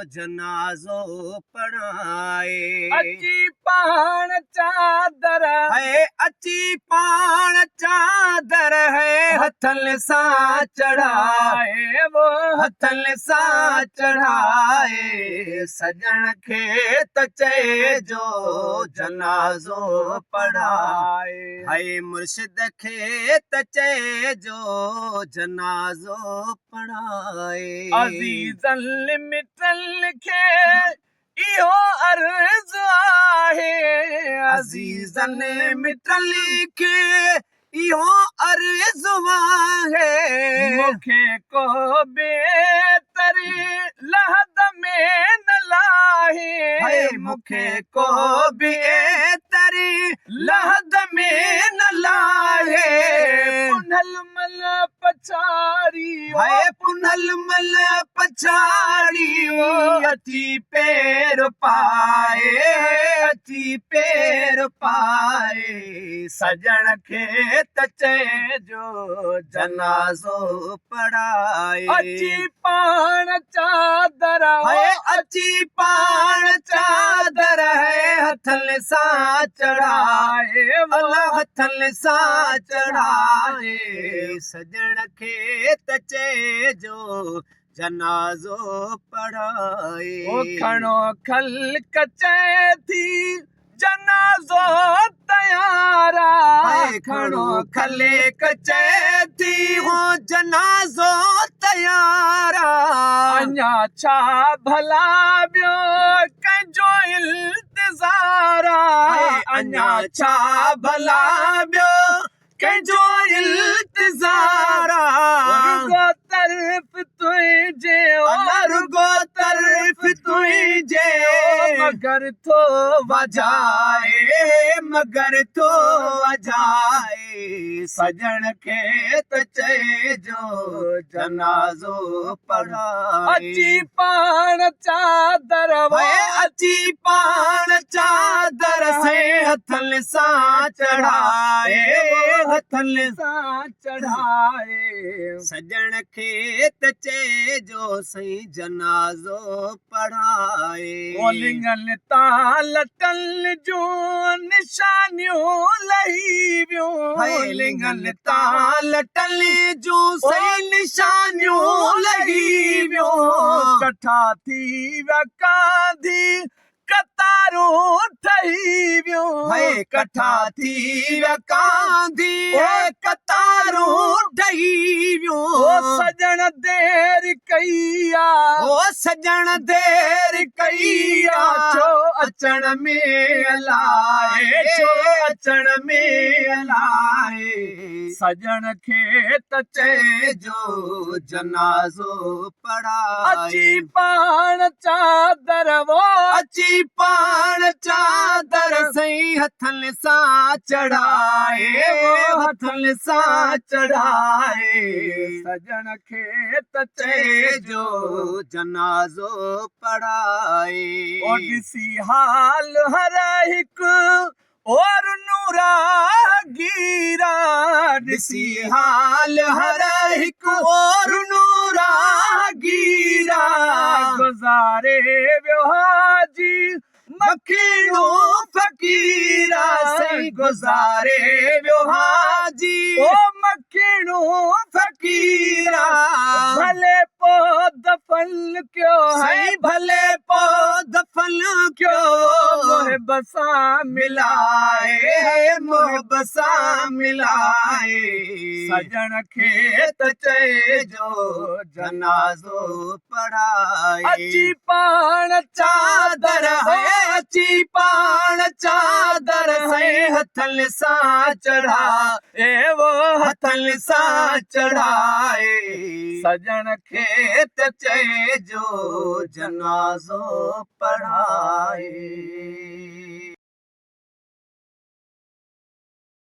जनाज़ो पढ़ाए। अची पाण चादर है अची पाण चादर है हथल सां चढ़ाए, वो हथल सां चढ़ाए। सजण खे त चइजो जनाज़ो पढ़ाए। है मुर्शिद खे त चइजो जनाज़ो पढ़ाए। अज़ीज़ल मिटल खे इहो अर्ज़ आहे, अज़ीज़न मिटल खे इहो अर्ज़ आहे। मूंखे को बेतरी लहद में न लाहे, है मूंखे को बि एतरी लहद में न लाहे। पुनल मल पछाड़ी है पुनल मल पछाड़ी अची पैर पाए, अची पैर पाए। सजण खे त चइजो जनाज़ो पढ़ाए। अची पाण चादर है अची पाण चादर है हथल सां चढ़ाए, अला हथल सां चढ़ाए। सजण खे त चइजो जनाज़ो पढ़ाए। खणो खल कचे थी जनाज़ो तयारा, खणो खले कचे थी हो जनाज़ो तयारा। अञा छा भला ॿियो कंहिंजो इंतज़ारा, अञा छा भला ॿियो कंहिंजो इंतज़ारा। रुगो तरफ़ तुंहिंजे रुगो तरफ़ तुंहिंजे मगर थो वजाए, मगर थो वजाए। सजण खे त चइजो जनाज़ो पढ़ाए। अची पाण चादर अची पाण चादर से हथल सां चढ़ाए, हथल सां चढ़ाए। सजण खे त चइजो सही जनाज़ो पढ़ाए। लिंगल ताल टल जो निशानियूं लही वियूं, लिंगल ताल टल जूं सही निशानियूं लही वियूं। कठा थी विया कांधी कतारूं ठही वियूं, कठा थी विया कांधी कतारूं ठही वियूं। सजण देर कई आ, ओ सजण देर कई आ। छो अचण में अलाए, छो अचण में अलाए। सजण खे त चइजो जनाज़ो पढ़ाए। अची पाण चादर अची पाण चादर सही हथल सां चढ़ाए, हथल सां चढ़ाए। सजण खे त चइजो जनाज़ो पढ़ाए। ओ ॾिसी हाल हर हिकु और नूरा गीरा, ॾिसी हाल हर हिकु और नूरा गीरा। गुज़ारे वियो हाजी मखीणो फ़कीरा, सही गुज़ारे वियो हाजी ओ मखीणो फ़कीरा। भले पोइ दफ़न कयो, सही भले पोइ दफ़न कयो। मुहिब सां मिलाए, मुहिब सां मिलाए। सजण खे त चइजो जनाज़ो पढ़ाए। अची पाण चादर है अची पाण चादर से हथल सां चढ़ाए, वो हथल सां चढ़ाए। सजण खे त चइजो जनाज़ो पढ़ाए।